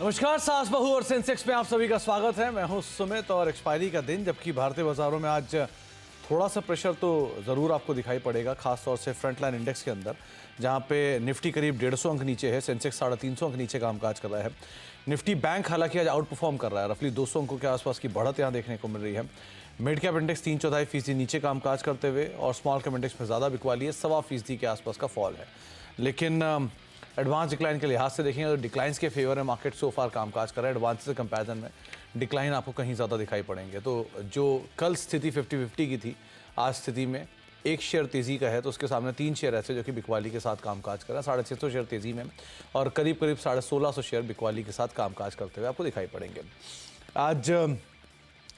नमस्कार, सास बहू और सेंसेक्स में आप सभी का स्वागत है। मैं हूं सुमित और एक्सपायरी का दिन, जबकि भारतीय बाजारों में आज थोड़ा सा प्रेशर तो ज़रूर आपको दिखाई पड़ेगा, खासतौर से फ्रंटलाइन इंडेक्स के अंदर, जहां पे निफ्टी करीब 150 अंक नीचे है, सेंसेक्स 350 अंक नीचे कामकाज कर रहा है। निफ्टी बैंक हालांकि आज आउट परफॉर्म कर रहा है, रफली 200 अंकों के आसपास की बढ़त यहाँ देखने को मिल रही है। मिड कैप इंडेक्स 3/4% नीचे कामकाज करते हुए और स्मॉल कैप इंडेक्स में ज़्यादा बिकवाली है, 1.25% के आसपास का फॉल है। लेकिन एडवांस डिक्लाइन के लिहाज से देखेंगे तो डिक्लाइंस के फेवर में मार्केट सो फार कामकाज कर रहा है। एडवांस से कंपैरिजन में डिक्लाइन आपको कहीं ज़्यादा दिखाई पड़ेंगे। तो जो कल स्थिति 50-50 की थी, आज स्थिति में एक शेयर तेज़ी का है, तो उसके सामने 3 शेयर ऐसे जो कि बिकवाली के साथ कामकाज कर रहा है। 650 शेयर तेज़ी में और करीब 1650 शेयर बिकवाली के साथ कामकाज करते हुए आपको दिखाई पड़ेंगे। आज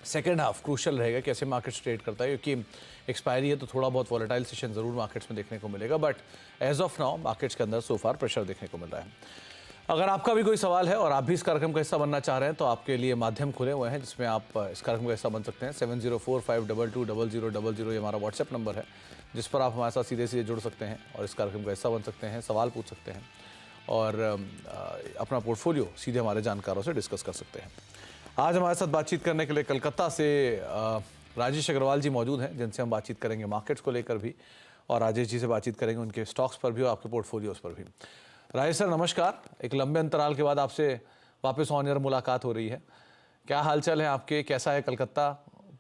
सेकेंड हाफ क्रूशल रहेगा कैसे मार्केट्स ट्रेड करता है, क्योंकि एक्सपायरी है तो थोड़ा बहुत वॉलेटाइल सेशन ज़रूर मार्केट्स में देखने को मिलेगा, but as of now markets के अंदर सो फार प्रेशर देखने को मिल रहा है। अगर आपका भी कोई सवाल है और आप भी इस कार्यक्रम का हिस्सा बनना चाह रहे हैं तो आपके लिए माध्यम खुले हुए हैं जिसमें आप इस कार्यक्रम का हिस्सा बन सकते हैं। 7045220000 ये हमारा व्हाट्सएप नंबर है, जिस पर आप हमारे साथ सीधे सीधे जुड़ सकते हैं और इस कार्यक्रम का हिस्सा बन सकते हैं, सवाल पूछ सकते हैं और अपना पोर्टफोलियो सीधे हमारे जानकारों से डिस्कस कर सकते हैं। आज हमारे साथ बातचीत करने के लिए कलकत्ता से राजेश अग्रवाल जी मौजूद हैं, जिनसे हम बातचीत करेंगे मार्केट्स को लेकर भी और राजेश जी से बातचीत करेंगे उनके स्टॉक्स पर भी और आपके पोर्टफोलियोज पर भी। राजेश सर नमस्कार, एक लंबे अंतराल के बाद आपसे वापस ऑन एयर मुलाकात हो रही है। क्या हालचाल है आपके, कैसा है कलकत्ता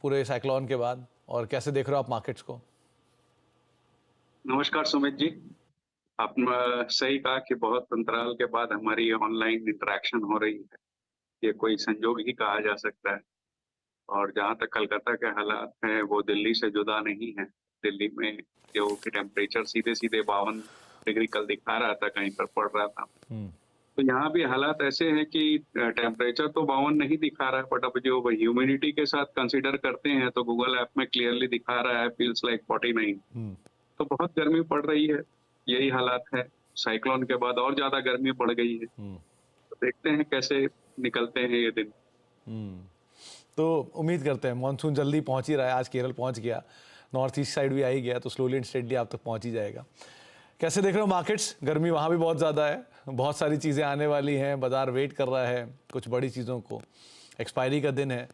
पूरे साइक्लोन के बाद और कैसे देख रहे हो आप मार्केट्स को? नमस्कार सुमित जी, आपने सही कहा कि बहुत अंतराल के बाद हमारी ऑनलाइन इंटरेक्शन हो रही है। ये कोई संजोग ही कहा जा सकता है। और जहाँ तक कलकत्ता के हालात हैं वो दिल्ली से जुदा नहीं है। दिल्ली में जो कि टेम्परेचर सीधे सीधे 52 डिग्री कल दिखा रहा था, कहीं पर पड़ रहा था। तो यहाँ भी हालात ऐसे हैं कि टेम्परेचर तो 52 नहीं दिखा रहा है, बट अब जो ह्यूमिडिटी के साथ कंसीडर करते हैं तो गूगल ऐप में क्लियरली दिखा रहा है फील्स लाइक 49। तो बहुत गर्मी पड़ रही है, यही हालात है। साइक्लोन के बाद और ज्यादा गर्मी बढ़ गई है। तो देखते हैं कैसे निकलते हैं ये दिन। तो उम्मीद करते हैं मानसून जल्दी पहुंच ही रहा है, आज केरल पहुंच गया, नॉर्थ ईस्ट साइड भी आ ही गया, तो स्लोली एंड स्टेडली आप तक पहुंच ही जाएगा। कैसे देख रहे हो मार्केट्स? गर्मी वहाँ भी बहुत ज़्यादा है, बहुत सारी चीज़ें आने वाली हैं, बाजार वेट कर रहा है कुछ बड़ी चीज़ों को, एक्सपायरी का दिन है।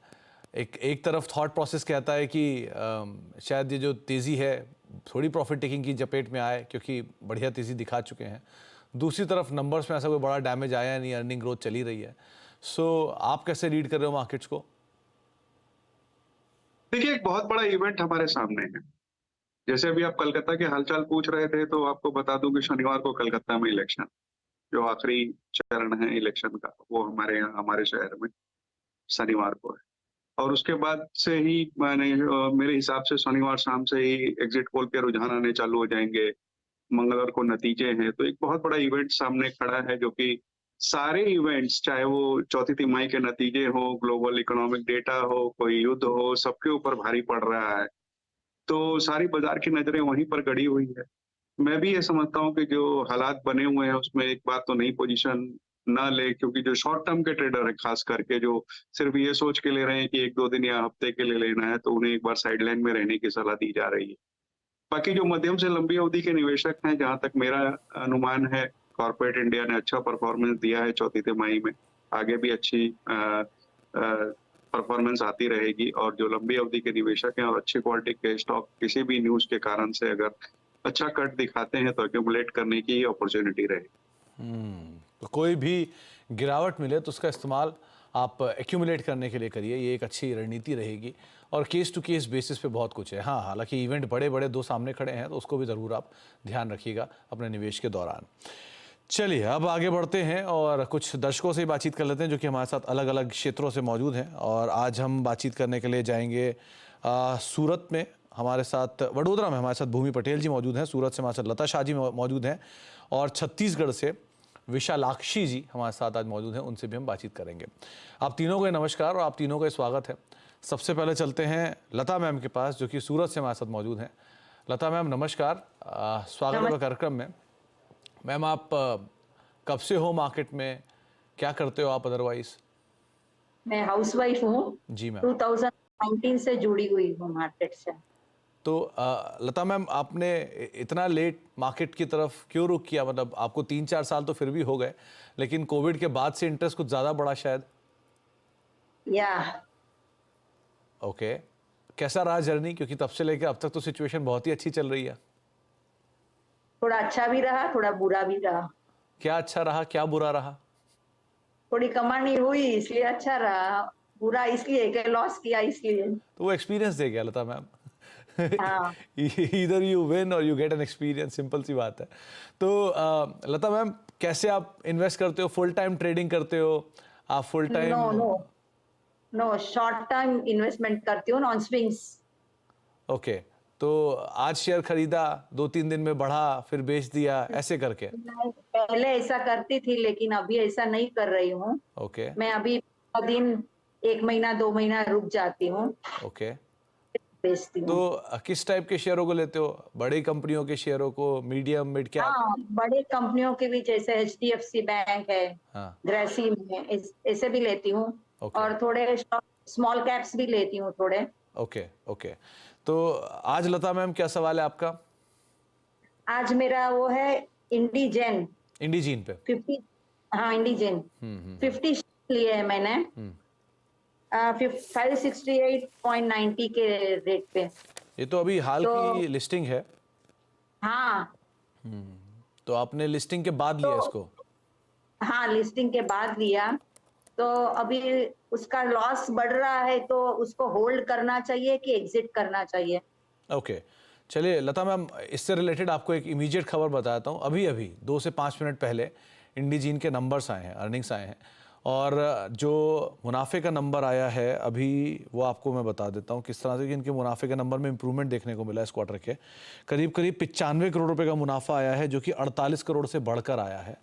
एक तरफ थॉट प्रोसेस कहता है कि शायद ये जो तेज़ी है थोड़ी प्रॉफिट टेकिंग की चपेट में आए, क्योंकि बढ़िया तेज़ी दिखा चुके हैं। दूसरी तरफ नंबर्स में ऐसा कोई बड़ा डैमेज आया नहीं, अर्निंग ग्रोथ चली रही है। सो आप कैसे रीड कर रहे हो मार्केट्स को? देखिए, एक बहुत बड़ा इवेंट हमारे सामने है। जैसे अभी आप कलकत्ता के हालचाल पूछ रहे थे, तो आपको बता दूं कि शनिवार को कलकत्ता में इलेक्शन, जो आखिरी चरण है इलेक्शन का, वो हमारे यहाँ हमारे शहर में शनिवार को है। और उसके बाद से ही मेरे हिसाब से शनिवार शाम से ही एग्जिट पोल के रुझान आने चालू हो जाएंगे। मंगलवार को नतीजे हैं, तो एक बहुत बड़ा इवेंट सामने खड़ा है, जो कि सारे इवेंट्स, चाहे वो चौथी तिमाही के नतीजे हो, ग्लोबल इकोनॉमिक डेटा हो, कोई युद्ध हो, सबके ऊपर भारी पड़ रहा है। तो सारी बाजार की नजरें वहीं पर गड़ी हुई है। मैं भी ये समझता हूँ कि जो हालात बने हुए हैं उसमें एक बात तो नई पोजीशन ना ले, क्योंकि जो शॉर्ट टर्म के ट्रेडर है खास करके, जो सिर्फ ये सोच के ले रहे हैं कि 1-2 दिन या हफ्ते के लिए लेना है, तो उन्हें एक बार साइडलाइन में रहने की सलाह दी जा रही है। बाकी जो मध्यम से लंबी अवधि के निवेशक हैं, जहां तक मेरा अनुमान है, कॉर्पोरेट इंडिया ने अच्छा परफॉर्मेंस दिया है चौथी तिमाही में, आगे भी अच्छी परफॉर्मेंस आती रहेगी। और जो लंबी अवधि के निवेशक हैं और अच्छी क्वालिटी के स्टॉक किसी भी न्यूज के कारण से अगर अच्छा कट दिखाते हैं, तो एक्यूमुलेट करने की अपॉर्चुनिटी रहेगी। तो कोई भी गिरावट मिले तो उसका इस्तेमाल आप एक्यूमुलेट करने के लिए करिए, ये एक अच्छी रणनीति रहेगी। और केस टू केस बेसिस पे बहुत कुछ है। हाँ, हालांकि इवेंट बड़े बड़े 2 सामने खड़े हैं, तो उसको भी ज़रूर आप ध्यान रखिएगा अपने निवेश के दौरान। चलिए अब आगे बढ़ते हैं और कुछ दर्शकों से बातचीत कर लेते हैं जो कि हमारे साथ अलग अलग क्षेत्रों से मौजूद हैं। और आज हम बातचीत करने के लिए जाएंगे सूरत में, हमारे साथ वडोदरा में हमारे साथ भूमि पटेल जी मौजूद हैं, सूरत से हमारे साथ लता शाह जी मौजूद हैं और छत्तीसगढ़ से विशालाक्षी जी हमारे साथ आज मौजूद हैं, उनसे भी हम बातचीत करेंगे। आप तीनों को नमस्कार और आप तीनों का स्वागत है। सबसे पहले चलते हैं लता मैम के पास, जो कि सूरत से हमारे साथ मौजूद हैं। लता मैम नमस्कार, स्वागत है कार्यक्रम में। मैम आप कब से हो मार्केट में, क्या करते हो आप अदरवाइज? मैं हाउसवाइफ हूँ। जी मैम। 2019 से जुड़ी हुई हूँ मार्केट से। तो लता मैम, आपने इतना लेट मार्केट की तरफ क्यों रुख किया? मतलब आपको 3-4 साल तो फिर भी हो गए, लेकिन कोविड के बाद से इंटरेस्ट कुछ ज़्यादा बढ़ा शायद। या ओके, कैसा रहा जर्नी? क्योंकि तब से लेकर अब तक तो सिचुएशन बहुत ही अच्छी चल रही है। थोड़ा अच्छा भी रहा, थोड़ा बुरा भी रहा। क्या अच्छा रहा, क्या बुरा रहा? थोड़ी कमानी हुई इसलिए अच्छा रहा, बुरा इसलिए कि लॉस किया इसलिए। तो वो एक्सपीरियंस दे गया लता मैम। हाँ, इधर यू विन और you get an experience, simple सी बात है। तो लता मैम, कैसे आप इन्वेस्ट करते हो? फुल टाइम ट्रेडिंग करते हो आप? Full no time? No no, short term investment करती हूँ, नॉन स्विंग्स। ओके, तो आज शेयर खरीदा, 2-3 दिन में बढ़ा, फिर बेच दिया, ऐसे करके? पहले ऐसा करती थी लेकिन अभी ऐसा नहीं कर रही हूँ। ओके मैं अभी दिन 1 महीना 2 महीना रुक जाती हूँ, ओके। बेचती तो हूँ। किस टाइप के शेयरों को लेते हो? बड़ी कंपनियों के शेयरों को, मीडियम, मिड कैप? हाँ, बड़े कंपनियों के भी, जैसे HDFC बैंक है, हाँ, ग्रेसिम है, ऐसे भी लेती हूँ। ओके और थोड़े स्मॉल कैप्स भी लेती हूँ थोड़े। Okay okay. तो आज लता मैम, क्या सवाल है आपका? आज मेरा वो है इंडीजेन इंडिजीन पे। 50। हाँ, इंडीजेन 50 लिए है मैंने, 568.90 के रेट पे। ये तो अभी हाल तो की लिस्टिंग है, हाँ, तो आपने लिस्टिंग के बाद लिया तो इसको? हाँ, लिस्टिंग के बाद लिया। तो अभी उसका लॉस बढ़ रहा है, तो उसको होल्ड करना चाहिए कि एग्जिट करना चाहिए? ओके, चलिए लता मैम, इससे रिलेटेड आपको एक इमीडिएट खबर बताता हूँ। अभी अभी 2 से 5 मिनट पहले इंडिजीन के नंबर्स आए हैं, अर्निंग्स आए हैं, और जो मुनाफे का नंबर आया है अभी, वो आपको मैं बता देता हूँ किस तरह से कि इनके मुनाफे के नंबर में इंप्रूवमेंट देखने को मिला इस क्वार्टर के। करीब करीब 95 करोड़ रुपए का मुनाफा आया है, जो कि 48 करोड़ से बढ़कर आया है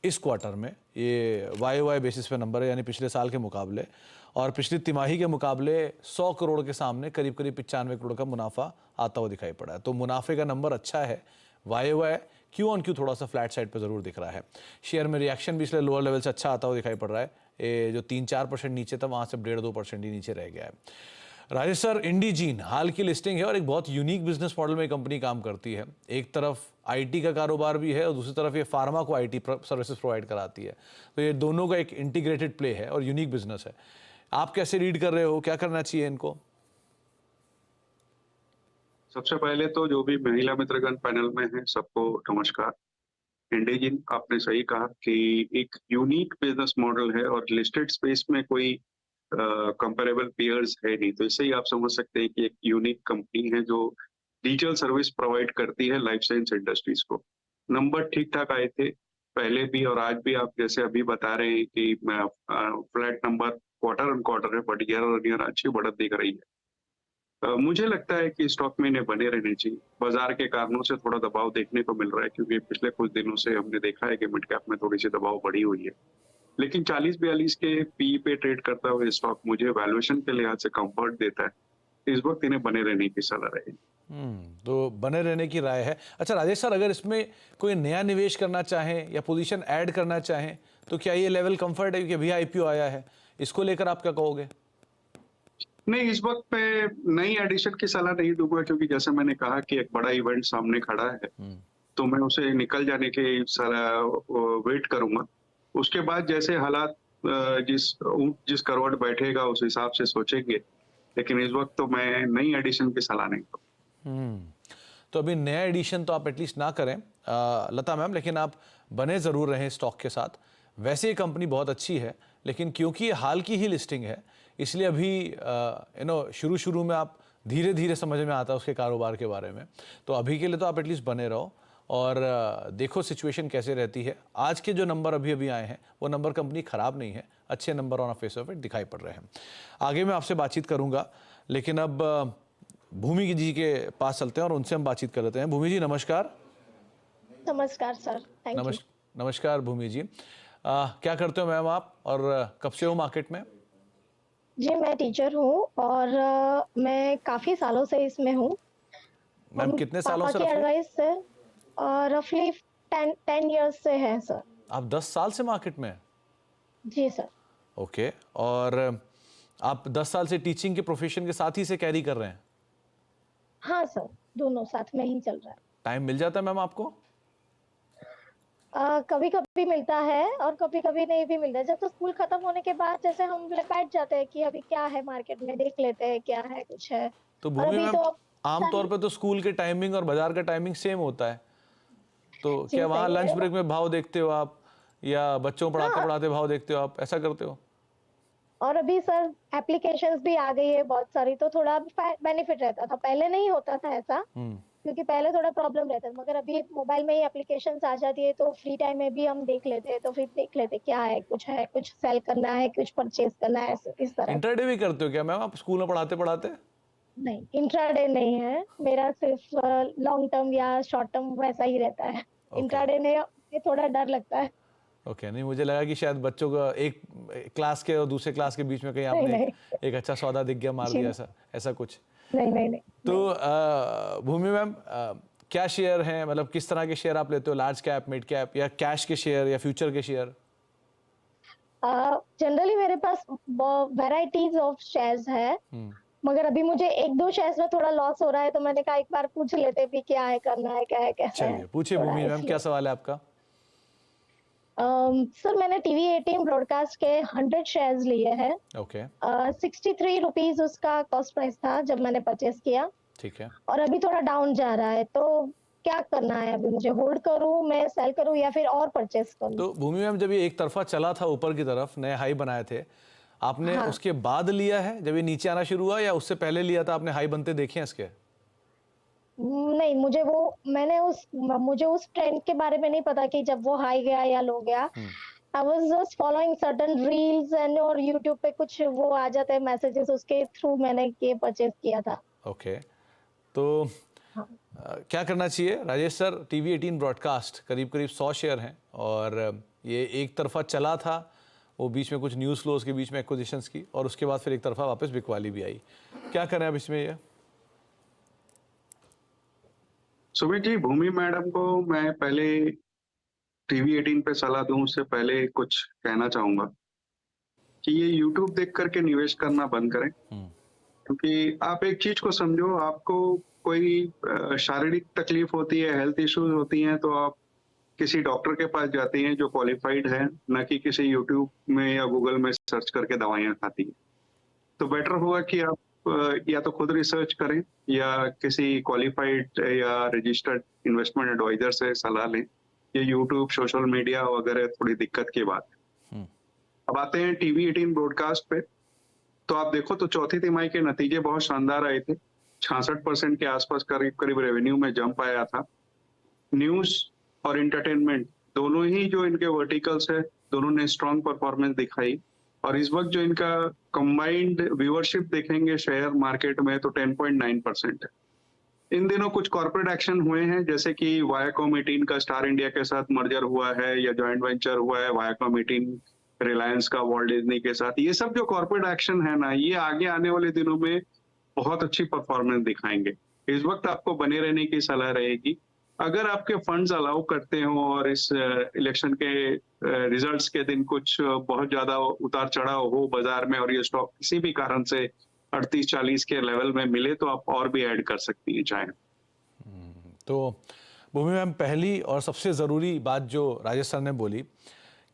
इस क्वार्टर में। ये वाई बेसिस पे नंबर है, यानी पिछले साल के मुकाबले, और पिछली तिमाही के मुकाबले 100 करोड़ के सामने करीब करीब 95 करोड़ का मुनाफा आता हुआ दिखाई पड़ा है। तो मुनाफे का नंबर अच्छा है। वाई क्यू ऑन क्यू थोड़ा सा फ्लैट साइड पे ज़रूर दिख रहा है। शेयर में रिएक्शन भी इसलिए लोअर लेवल से अच्छा आता हुआ दिखाई पड़ रहा है। ये जो 3-4% नीचे था, वहाँ से 1.5-2% ही नीचे रह गया है। राजेश सर, इंडीजीन हाल की लिस्टिंग है और एक बहुत यूनिक बिजनेस मॉडल में कंपनी काम करती है। एक तरफ आईटी का कारोबार भी है और दूसरी तरफ ये फार्मा को आईटी सर्विसेज प्रोवाइड कराती है। तो ये दोनों का एक इंटीग्रेटेड प्ले है और यूनिक बिजनेस है। आप कैसे रीड कर रहे हो? क्या करना चाहिए इनको? सबसे पहले तो जो भी महिला मित्रगण पैनल में है, सबको नमस्कार। इंडिजिन, आपने सही कहा कि एक यूनिक बिजनेस मॉडल है और लिस्टेड स्पेस में कोई कंपेरेबल पेयर्स है नहीं, तो इससे ही आप समझ सकते हैं कि एक यूनिक कंपनी है जो डिजिटल सर्विस प्रोवाइड करती है लाइफ साइंस इंडस्ट्रीज को। नंबर ठीक ठाक आए थे पहले भी और आज भी, आप जैसे अभी बता रहे हैं कि flat number quarter on quarter है, बट ईयर ऑन ईयर अच्छी बढ़त दिख रही है। मुझे लगता है कि स्टॉक में इन्हें बने रहने चाहिए। बाजार के कारणों से थोड़ा दबाव देखने को मिल रहा है, क्योंकि पिछले कुछ दिनों से हमने देखा है कि मिड कैप में थोड़ी सी दबाव बढ़ी हुई है, लेकिन 40-42 के पी पे ट्रेड करता हुआ स्टॉक मुझे वैल्यूएशन के लिहाज से कंफर्ट देता है। इस वक्त इन्हें बने रहने की सलाह रहेगी। तो बने रहने की राय है। अच्छा राजेश सर, अगर इसमें कोई नया निवेश करना चाहें या पोजीशन ऐड करना चाहें, तो क्या ये लेवल कंफर्ट है? क्योंकि अभी आईपीओ आया है, इसको लेकर आप क्या कहोगे? नहीं, इस वक्त मैं नई एडिशन की सलाह नहीं दूंगा, क्योंकि जैसे मैंने कहा कि एक बड़ा इवेंट सामने खड़ा है, तो मैं उसे निकल जाने के वेट करूंगा। उसके बाद जैसे हालात जिस करवट बैठेगा उस हिसाब से सोचेंगे, लेकिन इस वक्त तो मैं नई एडिशन की सलाह नहीं दूंगा। तो अभी नया एडिशन तो आप एटलीस्ट ना करें लता मैम, लेकिन आप बने ज़रूर रहें स्टॉक के साथ। वैसे ये कंपनी बहुत अच्छी है, लेकिन क्योंकि ये हाल की ही लिस्टिंग है, इसलिए अभी शुरू में आप धीरे धीरे समझ में आता है उसके कारोबार के बारे में। तो अभी के लिए तो आप एटलीस्ट बने रहो और देखो सिचुएशन कैसे रहती है। आज के जो नंबर अभी अभी आए हैं, वो नंबर कंपनी ख़राब नहीं है, अच्छे number on face of it दिखाई पड़ रहे हैं। आगे मैं आपसे बातचीत करूँगा, लेकिन अब भूमि जी के पास चलते हैं और उनसे हम बातचीत कर लेते हैं। भूमि जी नमस्कार। नमस्कार सर, थैंक यू। नमस्कार भूमि जी। क्या करते हो मैम आप, और कब से हो मार्केट में? जी मैं टीचर हूँ और मैं काफ़ी सालों से इसमें हूँ। मैम कितने सालों से? पापा की एडवाइस से रफली 10 इयर्स से है सर। आप 10 साल से मार्केट में हैं? जी सर। ओके, और आप 10 साल से टीचिंग के प्रोफेशन के साथ ही से कैरी कर रहे हैं? हाँ सर, दोनों साथ में ही चल रहा है। टाइम मिल जाता है मैम आपको? कभी कभी मिलता है और कभी कभी नहीं भी मिलता है। जब तो स्कूल खत्म होने के बाद जैसे हम बैठ जाते हैं कि अभी क्या है मार्केट में, देख लेते हैं क्या है कुछ है। तो और भूमि अभी मैम, तो आमतौर पे तो स्कूल के टाइमिंग और बाजार का टाइमिंग सेम होता है, तो जी क्या वहाँ सही लंच है। ब्रेक में भाव देखते हो आप, या बच्चों को पढ़ाते हाँ, पढ़ाते भाव देखते हो आप, ऐसा करते हो? और अभी सर एप्लीकेशंस भी आ गई है बहुत सारी, तो थोड़ा बेनिफिट रहता था, पहले नहीं होता था ऐसा, क्योंकि पहले थोड़ा प्रॉब्लम रहता था। मगर अभी मोबाइल में ही एप्लीकेशंस आ जाती है, तो फ्री टाइम में भी हम देख लेते हैं, तो फिर देख लेते हैं क्या है, कुछ सेल करना है, कुछ परचेज करना है, इस तरह से। इंटरडे भी करते हो क्या मैम आप स्कूल में पढ़ाते पढ़ाते? नहीं, इंट्राडे नहीं है मेरा, सिर्फ लॉन्ग टर्म या शॉर्ट टर्म वैसा ही रहता है। ओके इंट्राडे में थोड़ा डर लगता है। ओके, नहीं मुझे लगा कि शायद बच्चों का एक क्लास के और दूसरे क्लास के बीच में कहीं नहीं आपने नहीं एक अच्छा सौदा दिख गया, मार जी दिया, ऐसा ऐसा कुछ। नहीं नहीं नहीं तो नहीं। भूमि मैम, क्या शेयर हैं, मतलब किस तरह के शेयर आप लेते हो, लार्ज कैप, मिड कैप, या कैश के शेयर, या फ्यूचर के शेयर? जनरली मेरे पास वैरायटीज ऑफ शेयर्स है, मगर अभी मुझे एक दो शेयर्स में थोड़ा लॉस हो रहा है, तो मैंने कहा एक बार पूछ लेते भी क्या है, करना है क्या है, कैसा है। चलिए पूछिए थोड़ा भूमि मैम, इसलिए क्या सवाल है आपका? सर मैंने टीवी 18 ब्रॉडकास्ट के 100 शेयर्स लिए हैं। ओके 63 रुपीज उसका कॉस्ट प्राइस था जब मैंने परचेस किया, ठीक है। और अभी थोड़ा डाउन जा रहा है, तो क्या करना है अभी मुझे? होल्ड करूं, मैं सेल करूं, या फिर और परचेस करूं? तो भूमि मैम, जब ये एक तरफा चला था ऊपर की तरफ, नए हाई बनाए थे, आपने हाँ। उसके बाद लिया है जब ये नीचे आना शुरू हुआ, या उससे पहले लिया था आपने? हाई बनते देखे हैं इसके? नहीं, मुझे उस ट्रेंड के बारे में नहीं पता कि जब वो हाई गया या लो गया। I was just following certain reels and, और यूट्यूब पे कुछ वो आ जाते हैं मैसेजेस, उसके थ्रू मैंने ये परचेज किया था। ओके, तो हाँ। क्या करना चाहिए राजेश सर? टीवी 18 ब्रॉडकास्ट करीब करीब 100 शेयर हैं, और ये एक तरफा चला था, वो बीच में कुछ न्यूज़ फ्लोज के बीच में एक्विजिशंस की, और उसके बाद फिर एक तरफा वापस बिकवाली भी आई। क्या करें अब इसमें? ये सुमित जी, भूमि मैडम को मैं पहले टीवी 18 पे सलाह दूं उससे पहले कुछ कहना चाहूंगा कि ये यूट्यूब देख करके निवेश करना बंद करें। क्योंकि आप एक चीज को समझो, आपको कोई शारीरिक तकलीफ होती है, हेल्थ इश्यूज होती हैं, तो आप किसी डॉक्टर के पास जाती हैं जो क्वालिफाइड है, न कि किसी यूट्यूब में या गूगल में सर्च करके दवाइयां खाती हैं। तो बेटर होगा कि आप या तो खुद रिसर्च करें या किसी क्वालिफाइड या रजिस्टर्ड इन्वेस्टमेंट एडवाइजर से सलाह लें। ये यूट्यूब, सोशल मीडिया वगैरह थोड़ी दिक्कत की बात है। अब आते हैं टीवी 18 ब्रॉडकास्ट पे। तो आप देखो तो चौथी तिमाही के नतीजे बहुत शानदार आए थे। 66% के आसपास करीब करीब रेवेन्यू में जंप आया था। न्यूज और एंटरटेनमेंट दोनों ही जो इनके वर्टिकल्स है, दोनों ने स्ट्रॉन्ग परफॉर्मेंस दिखाई। और इस वक्त जो इनका कंबाइंड व्यूअरशिप देखेंगे शेयर मार्केट में, तो 10.9% है। इन दिनों कुछ कॉर्पोरेट एक्शन हुए हैं, जैसे कि वायाकॉम 18 का स्टार इंडिया के साथ मर्जर हुआ है या जॉइंट वेंचर हुआ है, वायाकॉम 18 रिलायंस का वॉल्ट डिज्नी के साथ। ये सब जो कॉर्पोरेट एक्शन है ना, ये आगे आने वाले दिनों में बहुत अच्छी परफॉर्मेंस दिखाएंगे। इस वक्त आपको बने रहने की सलाह रहेगी। अगर आपके फंड्स अलाउ करते हो और इस इलेक्शन के रिजल्ट्स के दिन कुछ बहुत ज्यादा उतार चढ़ाव हो बाजार में, और ये स्टॉक किसी भी कारण से 38-40 के लेवल में मिले, तो आप और भी ऐड कर सकती हैं चाहे। तो भूमि मैम, पहली और सबसे ज़रूरी बात जो राजेश सर ने बोली,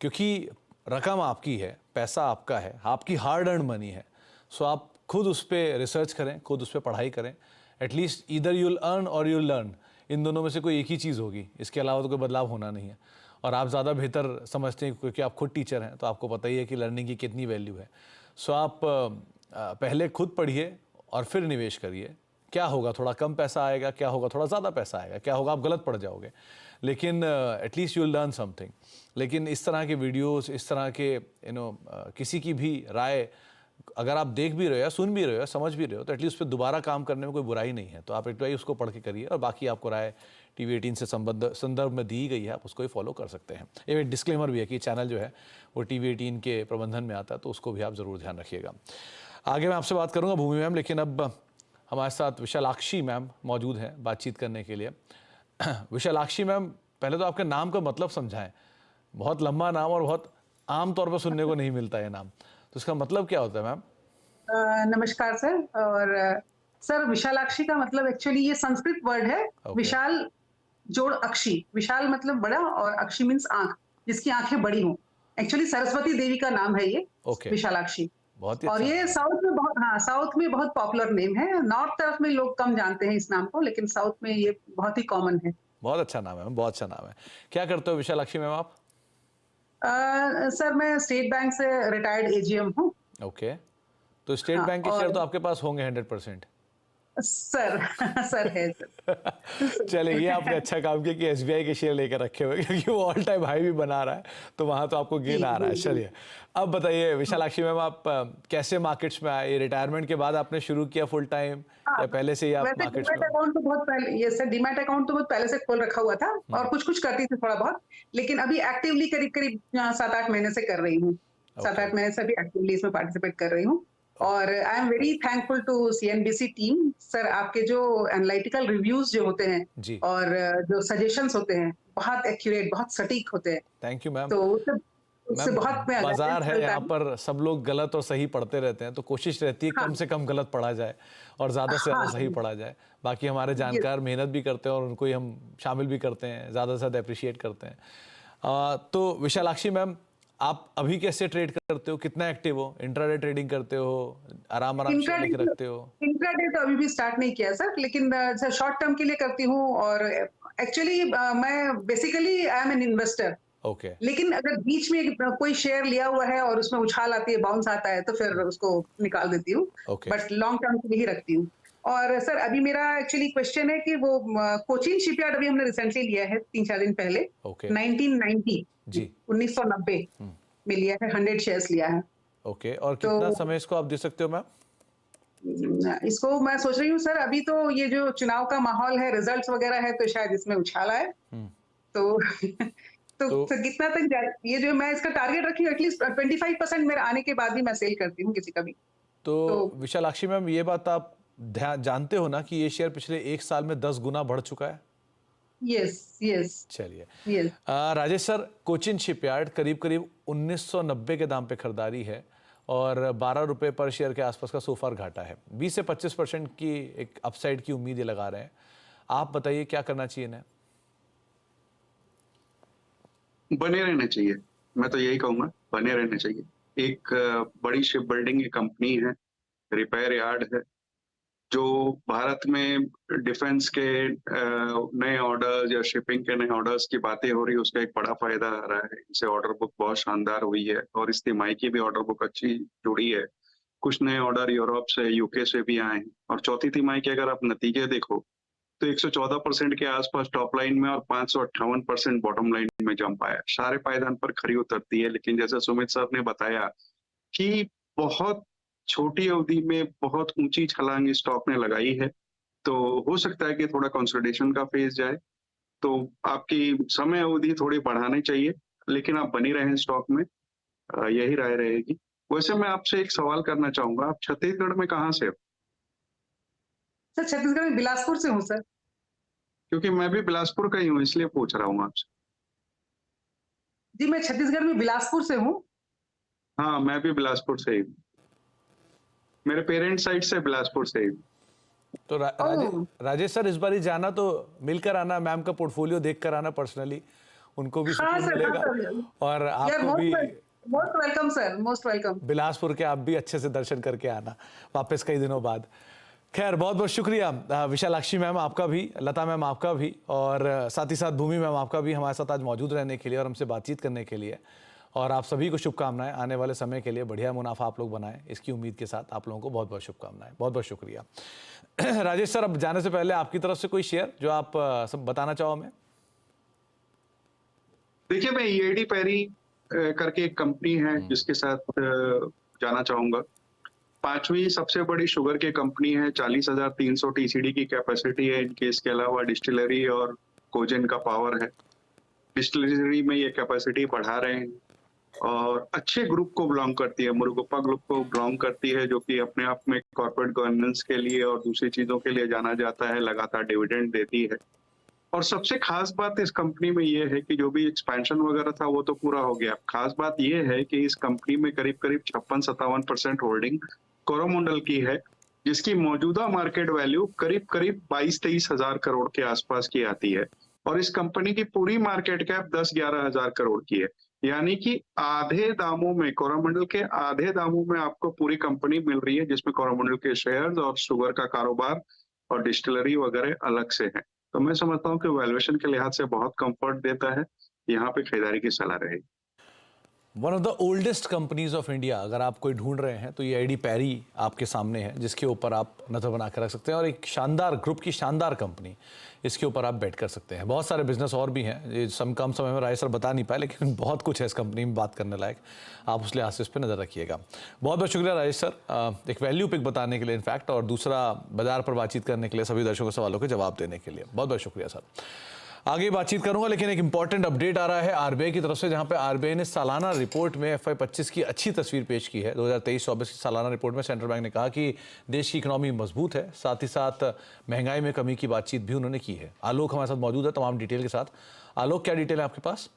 क्योंकि रकम आपकी है, पैसा आपका है, आपकी हार्ड अर्न मनी है, सो आप खुद उस पर रिसर्च करें, खुद उस पर पढ़ाई करें। एटलीस्ट ईदर यूल अर्न और यूल लर्न, इन दोनों में से कोई एक ही चीज़ होगी, इसके अलावा तो कोई बदलाव होना नहीं है। और आप ज़्यादा बेहतर समझते हैं क्योंकि आप खुद टीचर हैं, तो आपको पता ही है कि लर्निंग की कितनी वैल्यू है। सो आप पहले खुद पढ़िए और फिर निवेश करिए। क्या होगा, थोड़ा कम पैसा आएगा, क्या होगा थोड़ा ज़्यादा पैसा आएगा, क्या होगा आप गलत पड़ जाओगे, लेकिन at least you will learn something. लेकिन इस तरह के वीडियोस, इस तरह के किसी की भी राय अगर आप देख भी रहे हो या सुन भी रहे हो, समझ भी रहे हो, तो एटलीस्ट उस पर दोबारा काम करने में कोई बुराई नहीं है। तो आप एक बार उसको पढ़ के करिए, और बाकी आपको राय टीवी 18 से संदर्भ में दी गई है, आप उसको ही फॉलो कर सकते हैं। ये डिस्क्लेमर भी है कि चैनल जो है वो टीवी 18 के प्रबंधन में आता है, तो उसको भी आप ज़रूर ध्यान रखिएगा। आगे मैं आपसे बात करूँगा भूमि मैम, लेकिन अब हमारे साथ विशालाक्षी मैम मौजूद हैं बातचीत करने के लिए। विशालाक्षी मैम, पहले तो आपके नाम का मतलब समझाएं। बहुत लंबा नाम और बहुत आम तौर पर सुनने को नहीं मिलता है नाम, तो इसका मतलब क्या होता है मैम? नमस्कार सर, और सर विशालाक्षी का मतलब एक्चुअली ये संस्कृत वर्ड है। Okay. विशाल जोड़ अक्षी, विशाल मतलब बड़ा और अक्षी मीन्स आंख, जिसकी आंखें बड़ी हों। एक्चुअली सरस्वती देवी का नाम है ये, Okay. विशालाक्षी। बहुत ही और अच्छा ये नाम है। साउथ में बहुत पॉपुलर नेम है। नॉर्थ तरफ में लोग कम जानते हैं इस नाम को, लेकिन साउथ में ये बहुत ही कॉमन है। बहुत अच्छा नाम है, बहुत अच्छा नाम है। क्या करते हो विशालाक्षी मैम आप? सर मैं स्टेट बैंक से रिटायर्ड एजीएम हूँ। ओके, तो स्टेट हाँ, बैंक के शेयर और तो आपके पास होंगे 100%। सर सर है सर। चलिए, ये आपने अच्छा काम किया कि एसबीआई के शेयर लेकर रखे हुए, क्योंकि वो ऑल टाइम हाई भी बना रहा है, तो वहां तो आपको गेन आ रहा है। चलिए, अब बताइए विशालाक्षी मैम, आप कैसे मार्केट्स में आए? रिटायरमेंट के बाद आपने शुरू किया फुल टाइम, या पहले से ही आप वैसे मार्केट्स डीमैट में? अकाउंट तो बहुत पहले, ये सर डीमैट अकाउंट तो बहुत पहले से खोल रखा हुआ था और कुछ कुछ करती थी थोड़ा बहुत, लेकिन अभी एक्टिवली करीब करीब 7-8 महीने से कर रही हूँ। 7-8 महीने से अभी एक्टिवली इसमें पार्टिसिपेट कर रही हूँ। और I am very thankful to CNBC team. Sir आपके जो एनालिटिकल रिव्यूज जो होते हैं जी, और जो सजेशंस होते हैं, बहुत एक्यूरेट, बहुत सटीक होते हैं। Thank you ma'am. तो उससे मैम, बहुत में बाजार guidance है, मिलता यहाँ पर सब लोग गलत और सही पढ़ते रहते हैं, तो कोशिश रहती है हाँ। कम से कम गलत पढ़ा जाए और ज़्यादा से ज़्यादा हाँ। सही पढ़ा जाए। बाकी हमारे जानकार मेहनत भी करते हैं और उनको ही हम शामिल भी करते हैं, ज़्यादा से ज़्यादा अप्रिशिएट करते हैं। तो विशालाक्षी मैम, आप अभी कैसे ट्रेड करते हो? कितना एक्टिव हो? इंट्राडे ट्रेडिंग करते हो? आराम आराम शेयर लेके रखते हो? इंट्राडे तो अभी भी स्टार्ट नहीं किया सर, लेकिन सर शॉर्ट टर्म के लिए करती हूँ। और एक्चुअली मैं basically I am an investor, okay, लेकिन अगर बीच में कोई शेयर लिया हुआ है और उसमें उछाल आती है, बाउंस आता है, तो फिर उसको निकाल देती हूँ। ओके। बट लॉन्ग टर्म के लिए ही रखती हूँ। और सर अभी मेरा एक्चुअली क्वेश्चन है कि वो कोचीन शिपयार्ड अभी हमने रिसेंटली लिया है 3-4 दिन पहले, ओके। 1990 जी। 1990 में लिया है, 100 शेयर्स लिया है। ओके, और कितना तो समय इसको आप दे सकते हो मैम? इसको मैं सोच रही हूँ सर, अभी तो ये जो चुनाव का माहौल है, रिजल्ट्स वगैरह है, तो शायद इसमें उछाल आए। तो तो कितना तक जाए, ये जो मैं इसका टारगेट रखी हूँ, एटलीस्ट 25% मेरे आने के बाद ही मैं सेल करती हूँ किसी का भी। तो विशालाक्षी मैम, ये बात आप जानते हो ना कि ये शेयर पिछले 1 साल में 10 गुना बढ़ चुका है? यस यस चलिए, yes. Rajesh sir, Cochin shipyard करीब करीब 1990 के दाम पे खरीदारी है और 12 रुपए पर शेयर के आसपास का सोफार घाटा है। 20 से 25% की एक अपसाइड की उम्मीद ये लगा रहे हैं। आप बताइए क्या करना चाहिए इन्हें? बने रहना चाहिए। मैं तो यही कहूंगा, बने रहना चाहिए। एक बड़ी शिप बिल्डिंग की कंपनी है, रिपेयर यार्ड है, जो भारत में डिफेंस के नए ऑर्डर्स या शिपिंग के नए ऑर्डर्स की बातें हो रही है, उसका एक बड़ा फायदा आ रहा है। इनसे ऑर्डर बुक बहुत शानदार हुई है और इस तिमाही की भी ऑर्डर बुक अच्छी जुड़ी है। कुछ नए ऑर्डर यूरोप से, यूके से भी आए हैं। और चौथी तिमाही के अगर आप नतीजे देखो तो 114% के आसपास टॉप लाइन में और 558% बॉटम लाइन में जंप आया। सारे पायदान पर खरी उतरती है, लेकिन जैसे सुमित सर ने बताया कि बहुत छोटी अवधि में बहुत ऊंची छलांग इस स्टॉक ने लगाई है, तो हो सकता है कि थोड़ा कंसोलिडेशन का फेज जाए। तो आपकी समय अवधि थोड़ी बढ़ानी चाहिए, लेकिन आप बनी रहें स्टॉक में, यही राय रहेगी। वैसे मैं आपसे एक सवाल करना चाहूंगा, आप छत्तीसगढ़ में कहाँ से हो? सर छत्तीसगढ़ में बिलासपुर से हूँ सर। क्योंकि मैं भी बिलासपुर का ही हूँ, इसलिए पूछ रहा हूँ आपसे। जी मैं छत्तीसगढ़ में बिलासपुर से हूँ। हाँ, मैं भी बिलासपुर से ही हूँ। मेरे पेरेंट साइड से बिलासपुर से ही। तो राजेश सर, इस बार ही जाना तो मिलकर आना, मैम का पोर्टफोलियो देख कर आना पर्सनली, उनको भी हाँ सुकून सर, मिलेगा। हाँ सर। और आपको भी most welcome sir, most welcome. Bilaspur के आप भी अच्छे से दर्शन करके आना वापस कई दिनों बाद। खैर, बहुत बहुत शुक्रिया विशालाक्षी मैम आपका भी, लता मैम आपका भी, और साथ ही साथ भूमि मैम आपका भी हमारे साथ आज मौजूद रहने के लिए और हमसे बातचीत करने के लिए। और आप सभी को शुभकामनाएं, आने वाले समय के लिए बढ़िया मुनाफा आप लोग बनाएं, इसकी उम्मीद के साथ आप लोगों को बहुत बहुत शुभकामनाएं। बहुत बहुत शुक्रिया। राजेश सर, अब जाने से पहले आपकी तरफ से कोई शेयर जो आप सब बताना चाहो हमें? देखिए, मैं ईएडी पैरी करके एक कंपनी है जिसके साथ जाना चाहूंगा। 5वीं सबसे बड़ी शुगर की कंपनी है, 40,300 टीसीडी की कैपेसिटी है इनकी। इसके अलावा डिस्टिलरी और कोजेन का पावर है। डिस्टिलरी में ये कैपेसिटी बढ़ा रहे हैं और अच्छे ग्रुप को बिलोंग करती है, मुरुगप्पा ग्रुप को बिलोंग करती है, जो कि अपने आप में कॉर्पोरेट गवर्नेंस के लिए और दूसरी चीजों के लिए जाना जाता है। लगातार डिविडेंड देती है। और सबसे खास बात इस कंपनी में ये है कि जो भी एक्सपेंशन वगैरह था वो तो पूरा हो गया। खास बात ये है कि इस कंपनी में करीब करीब 56-57% होल्डिंग कोरोमंडल की है जिसकी मौजूदा मार्केट वैल्यू करीब करीब 22-23 हजार करोड़ के आसपास की आती है, और इस कंपनी की पूरी मार्केट कैप 10-11 हजार करोड़ की है। यानी कि आधे दामों में, कोरोमंडल के आधे दामों में आपको पूरी कंपनी मिल रही है, जिसमें कोरोमंडल के शेयर्स और शुगर का कारोबार और डिस्टिलरी वगैरह अलग से है। तो मैं समझता हूँ कि वैल्यूएशन के लिहाज से बहुत कंफर्ट देता है, यहाँ पे खरीदारी की सलाह रहेगी। One of the oldest companies of India, अगर आप कोई ढूंढ रहे हैं तो ये आईडी पैरी आपके सामने है, जिसके ऊपर आप नजर बना कर रख सकते हैं, और एक शानदार ग्रुप की शानदार कंपनी, इसके ऊपर आप बेट कर सकते हैं। बहुत सारे बिजनेस और भी हैं, ये कम समय में राय सर बता नहीं पाए, लेकिन बहुत कुछ है इस कंपनी में बात करने लायक। आप उस लिहाज से इस पर नज़र रखिएगा। बहुत बहुत शुक्रिया राजेश सर, एक वैल्यू पिक बताने के लिए इनफैक्ट, और दूसरा बाजार पर बातचीत करने के लिए, सभी दर्शकों के सवालों के जवाब देने के लिए बहुत बहुत शुक्रिया सर। आगे बातचीत करूंगा, लेकिन एक इंपॉर्टेंट अपडेट आ रहा है आरबीआई की तरफ से, जहां पे आरबीआई ने सालाना रिपोर्ट में FY25 की अच्छी तस्वीर पेश की है। 2023-24 की सालाना रिपोर्ट में सेंट्रल बैंक ने कहा कि देश की इकोनॉमी मजबूत है, साथ ही साथ महंगाई में कमी की बातचीत भी उन्होंने की है। आलोक हमारे साथ मौजूद है तमाम डिटेल के साथ। आलोक, क्या डिटेल है आपके पास?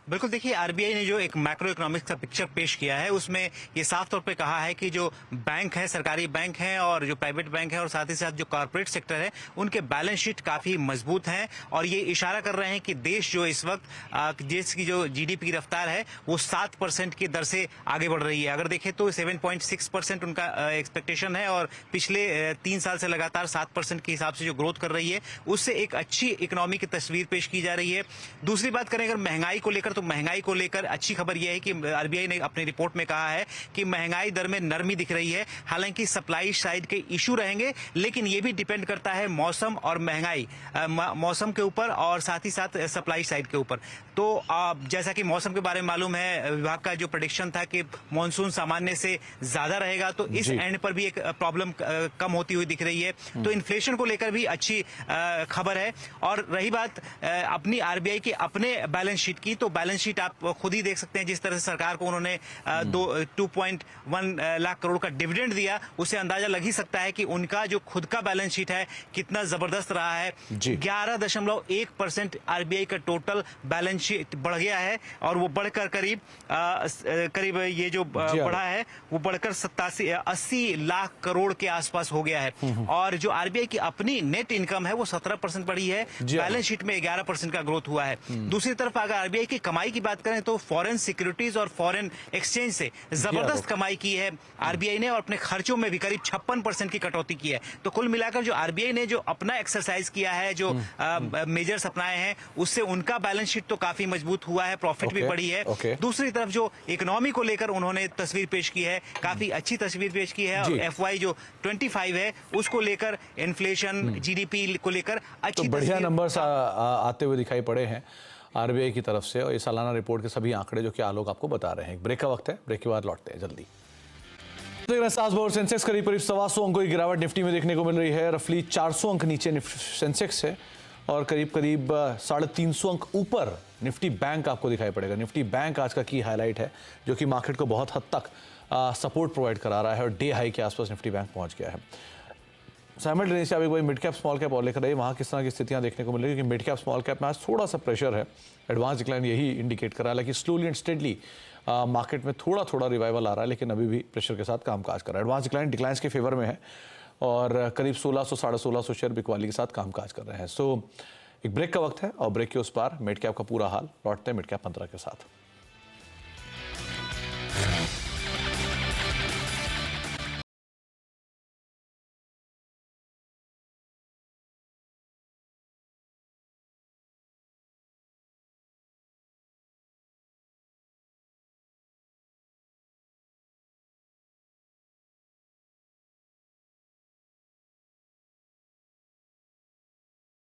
बिल्कुल, देखिए आरबीआई ने जो एक मैक्रो इकोनॉमिक्स का पिक्चर पेश किया है, उसमें ये साफ तौर पे कहा है कि जो बैंक है, सरकारी बैंक हैं और जो प्राइवेट बैंक है, और साथ ही साथ जो कॉर्पोरेट सेक्टर है, उनके बैलेंस शीट काफी मजबूत हैं, और ये इशारा कर रहे हैं कि देश जो इस वक्त देश की जो जीडीपी की रफ्तार है वो 7% की दर से आगे बढ़ रही है। अगर देखें तो 7.6% उनका एक्सपेक्टेशन है, और पिछले 3 साल से लगातार 7% के हिसाब से जो ग्रोथ कर रही है, उससे एक अच्छी इकोनॉमी की तस्वीर पेश की जा रही है। दूसरी बात करें अगर महंगाई को लेकर, तो महंगाई को लेकर अच्छी खबर यह है कि आरबीआई ने अपनी रिपोर्ट में कहा है कि महंगाई दर में नरमी दिख रही है। हालांकि सप्लाई साइड के इशू रहेंगे, लेकिन यह भी डिपेंड करता है मौसम और महंगाई, मौसम के ऊपर और साथ ही साथ सप्लाई साइड के ऊपर। तो जैसा कि मौसम के बारे में मालूम है, विभाग का जो प्रेडिक्शन था कि मानसून सामान्य से ज्यादा रहेगा, तो इस एंड पर भी एक प्रॉब्लम कम होती हुई दिख रही है। तो इन्फ्लेशन को लेकर भी अच्छी खबर है। और रही बात अपनी आरबीआई के अपने बैलेंस शीट की, तो बैलेंस शीट आप खुद ही देख सकते हैं, जिस तरह से सरकार को उन्होंने 2.1 लाख करोड़ का डिविडेंड दिया, उससे अंदाजा लग ही सकता है कि उनका जो खुद का बैलेंस शीट है कितना जबरदस्त रहा है। 11.1% आरबीआई का टोटल बैलेंस शीट बढ़ गया है, और वो बढ़कर करीब ये जो बढ़ा है वो बढ़कर 80 लाख करोड़ के आसपास हो गया है। और जो आरबीआई की अपनी नेट इनकम है वो 17% बढ़ी है, बैलेंस शीट में 11% का ग्रोथ हुआ है। दूसरी तरफ अगर आरबीआई की कमाई की बात करें तो फॉरेन सिक्योरिटीज और फॉरेन एक्सचेंज से जबरदस्त कमाई की है आरबीआई ने, और अपने खर्चों में भी करीब 56% की कटौती की है। तो कुल मिलाकर जो आरबीआई ने जो अपना एक्सरसाइज किया है, जो मेजर्स अपनाए हैं, उससे उनका बैलेंस शीट तो काफी मजबूत हुआ है, प्रॉफिट भी बढ़ी है। दूसरी तरफ जो इकोनॉमी को लेकर उन्होंने तस्वीर पेश की है, काफी अच्छी तस्वीर पेश की है, और FY जो 25 है उसको लेकर इन्फ्लेशन, जीडीपी को लेकर अच्छी बढ़िया नंबर्स आते हुए दिखाई पड़े हैं आरबीआई की तरफ से, और ये सालाना रिपोर्ट के सभी आंकड़े जो कि आलोक आपको बता रहे हैं। एक ब्रेक का वक्त है, ब्रेक के बाद लौटते हैं जल्दी। सेंसेक्स करीब 125 अंकों की गिरावट निफ्टी में देखने को मिल रही है। रफली 400 अंक नीचे सेंसेक्स है, और करीब 350 अंक ऊपर निफ्टी बैंक आपको दिखाई पड़ेगा। निफ्टी बैंक आज का की हाईलाइट है, जो कि मार्केट को बहुत हद तक सपोर्ट प्रोवाइड करा रहा है, और डे हाई के आसपास निफ्टी बैंक पहुंच गया है। साइमल्टेनियसली आप एक बार मिड कैप स्मॉल कैप और लेकर आइए, वहाँ किस तरह की स्थितियाँ देखने को मिल रही है, क्योंकि मिड कैप स्मॉल कैप में आज थोड़ा सा प्रेशर है। एडवांस डिक्लाइन यही इंडिकेट कर रहा है, लेकिन स्लोली एंड स्टेडली मार्केट में थोड़ा रिवाइवल आ रहा है, लेकिन अभी भी प्रेशर के साथ कामकाज कर रहा है। एडवांस डिक्लाइंस के फेवर में है, और करीब 1600 साढ़े 1600 शेयर बिकवाली के साथ कामकाज कर रहे हैं। सो एक ब्रेक का वक्त है, और ब्रेक के उस पार मिड कैप का पूरा हाल लौटते हैं मिड कैप 15 के साथ।